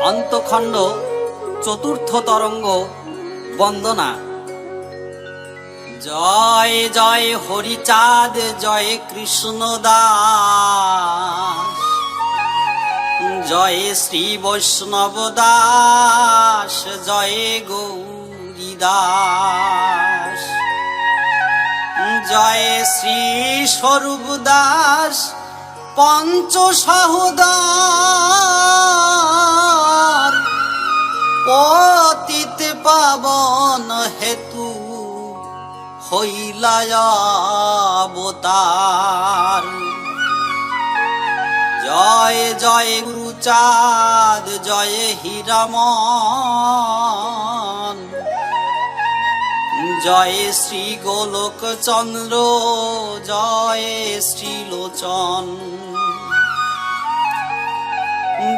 অন্তখণ্ড চতুর্থ তরঙ্গ বন্দনা। জয় জয় হরিচাঁদ, জয় কৃষ্ণ দাস, জয় শ্রী বৈষ্ণব দাস, জয় গৌরী দাস, জয় শ্রী স্বরূপ দাস, পঞ্চ সহোদর, পতিত পাবন হেতু হইলা অবতার। জয় জয় গুরুচাঁদ, জয় হীরামন, জয় শ্রী গোলক চন্দ্র, জয় শ্রীলোচন,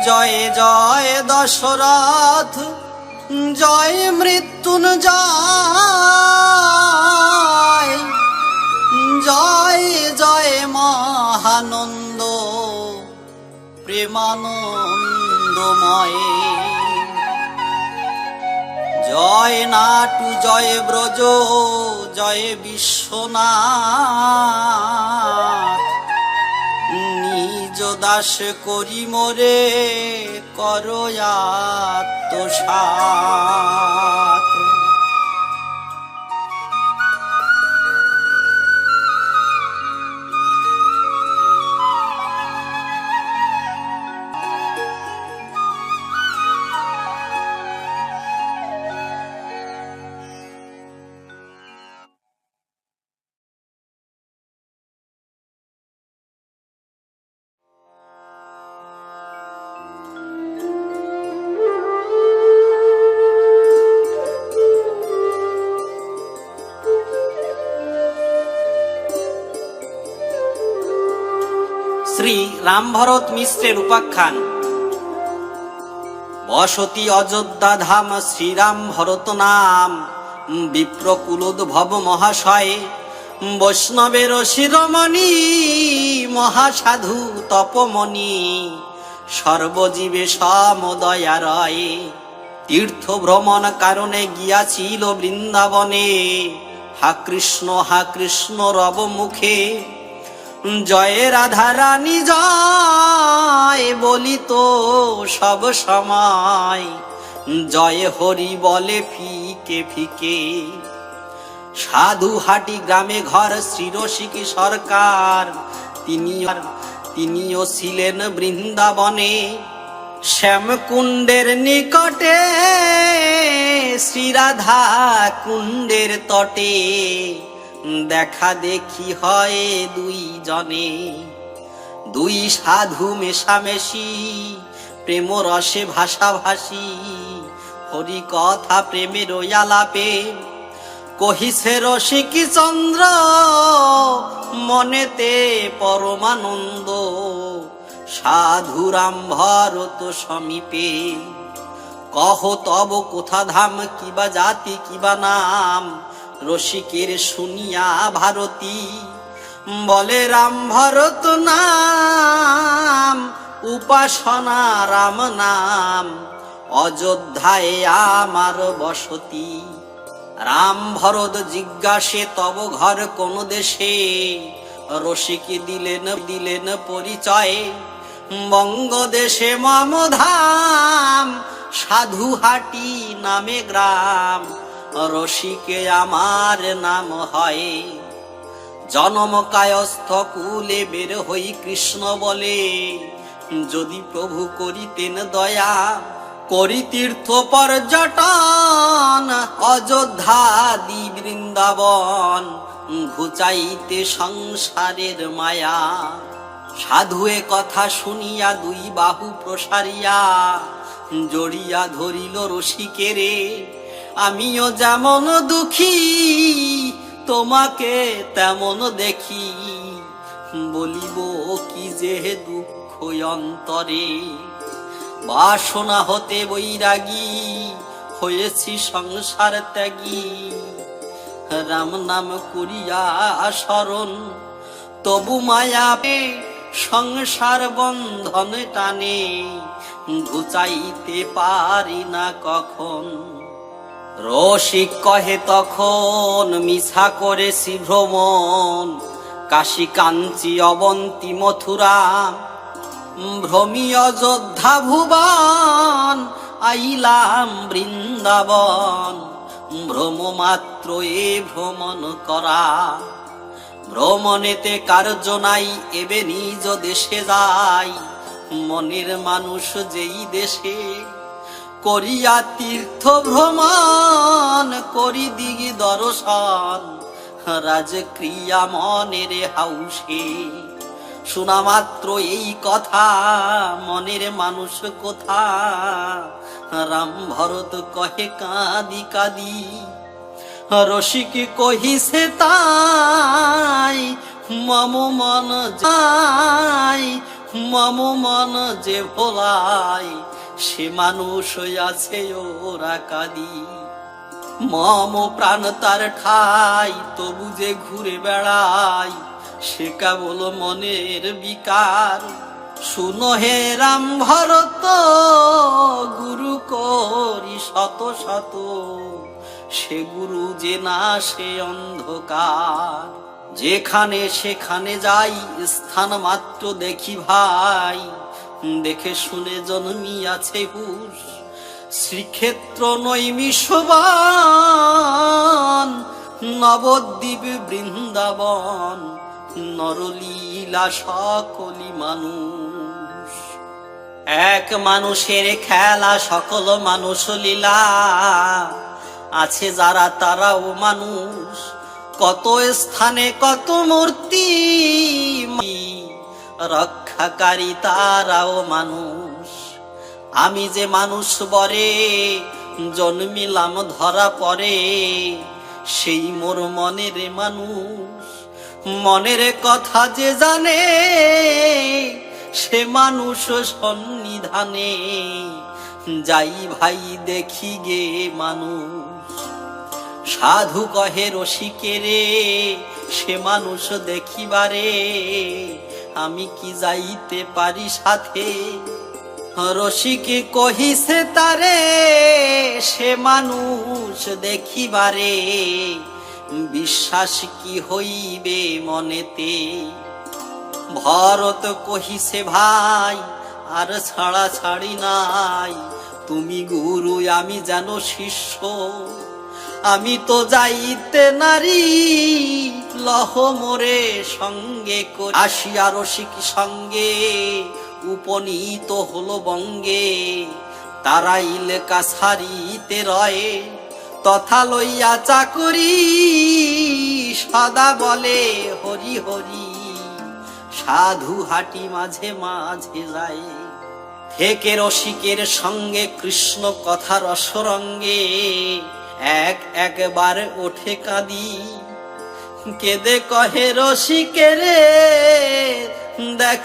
জয় জয় দশরথ, জয় মৃত্যুঞ্জয়, জয় জয় মহানন্দ প্রেমানন্দময়, জয় নাটু, জয় ব্রজ, জয় বিশ্বনাথ, নিজ দাস করি মোরে করো আত্মসাৎ। শ্রী রামভরত মিশ্রের উপাখ্যান। বসতি অযোধ্যা ধাম, শ্রীরাম ভরত নাম, বিপ্রকুলোদ্ভব মহাশয়, বৈষ্ণবের শিরোমণি, মহাসাধু তপমণি, সর্বজীবে সমদয়ারয়। তীর্থ ভ্রমণ কারণে গিয়াছিল বৃন্দাবনে, হা কৃষ্ণ রব মুখে, জয় রাধা রানী জয় বলিত সব সময়, জয় হরি বলে ফিকে ফিকে। সাধুহাটি গ্রামে ঘর শ্রী রসিকী সরকার, তিনিও ছিলেন বৃন্দাবনে, শ্যামকুণ্ডের নিকটে, শ্রীরাধা কুণ্ডের তটে, দেখা দেখি হয় দুই জনে। দুই সাধু মেশামেশি, প্রেম রসে ভাষাভাষী, হরি কথা প্রেমের আলাপে, কহিছে রসিকী চন্দ্র, মনেতে পরমানন্দ, সাধু রাম ভরত সমীপে। কহ তব কোথা ধাম, কিবা জাতি কিবা নাম, রসিকের শুনিয়া ভারতী বলে রাম ভরত নাম, উপাসনা রাম নাম, অযোধ্যায় আমার বসতি। রাম ভরত জিজ্ঞাসে তব ঘর কোন দেশে, রসিকে দিলেন পরিচয়, বঙ্গদেশে মম ধাম, সাধুহাটি নামে গ্রাম, রসিকে আমার নাম হয়। জনম কায়স্থ কুলে বের হই কৃষ্ণ বলে, যদি প্রভু করিতেন দয়া, করি তীর্থ পর্যটন, অযোধ্যা দি বৃন্দাবন, ঘুচাইতে সংসারের মায়া। সাধু এ কথা শুনিয়া দুই বাহু প্রসারিয়া, জড়িয়া ধরিল রসিকেরে, আমিও যেমন দুঃখী, তোমাকে তেমন দেখি, বলিব কি যে দুঃখ অন্তরে। বাসনা হতে বৈরাগী, হয়েছি সংসার ত্যাগী, রাম নাম করিয়া স্মরণ, তবু মায়া সংসার বন্ধন টানে ঘুচাইতে পারি না কখন। রসিক কহে তখন মিছা করেছি ভ্রমণ, কাশী কাঞ্চি অবন্তী মথুরা ভ্রমি অযোধ্যা ভুবন, আইলাম বৃন্দাবন ভ্রম মাত্র এ ভ্রমণ করা। ভ্রমণেতে কার্য নাই এবে নিজ দেশে যাই, মনের মানুষ যেই দেশে করিয়া তীর্থ ভ্রমণ করি দিগি দর্শন, রাজক্রিয়া মনের হাউসে। শোনা মাত্র এই কথা মনের মানুষ কোথা, রাম ভরত কহে কাঁদি কাঁদি। রসিক কহিছে তাই মম মন যাই, মম মন যে ভোলায় সে মানুষ আছে ওরা কাঁদি। মম প্রাণ তার ঠাই তবু যে ঘুরে বেড়াই, সে কেবল মনের বিকার। শুনো হে রাম ভরত গুরু করি শত শত, সে গুরু যে না সে অন্ধকার। যেখানে সেখানে যাই স্থান মাত্র দেখি ভাই, দেখে শুনে জন্মিয়াছে হুশ। শ্রীক্ষেত্র নৈমিষবন নবদ্বীপ বৃন্দাবন, নরলীলা সকলি মানুষ। এক মানুষের খেলা সকল মানুষ লীলা, আছে যারা তারাও মানুষ। কত স্থানে কত মূর্তি রক্ষাকারী তারাও মানুষ। আমি যে মানুষ বরে জন্মিলাম ধরা পরে, সেই মোর মনের মানুষ। মনের কথা যে জানে সে মানুষ সন্নিধানে, যাই ভাই দেখি গে মানুষ। সাধু কহে রসিকেরে সে মানুষ দেখিবারে, আমি কি যাইতে পারি সাথে। রসিক কহিছে তারে সে মানুষ দেখিবারে, বিশ্বাস কি হইবে মনেতে। ভরত কহিছে ভাই আর ছাড়া ছাড়ি নাই, তুমি গুরু আমি যেন শিষ্য। আমি তো যাইতে নারী লহ মোরে সঙ্গে করে। আসিয়া রসিক সঙ্গে উপনীত হলো বঙ্গে, তারাইল কাছারিতে রয়ে তথা লইয়া চাকরি। সদা বলে হরি হরি, সাধু হাটি মাঝে মাঝে যায়। থেকে রসিকের সঙ্গে কৃষ্ণ কথা রসরঙ্গে, একবার ওঠে কাঁদি। কেঁদে কহে রসিকেরে দেখ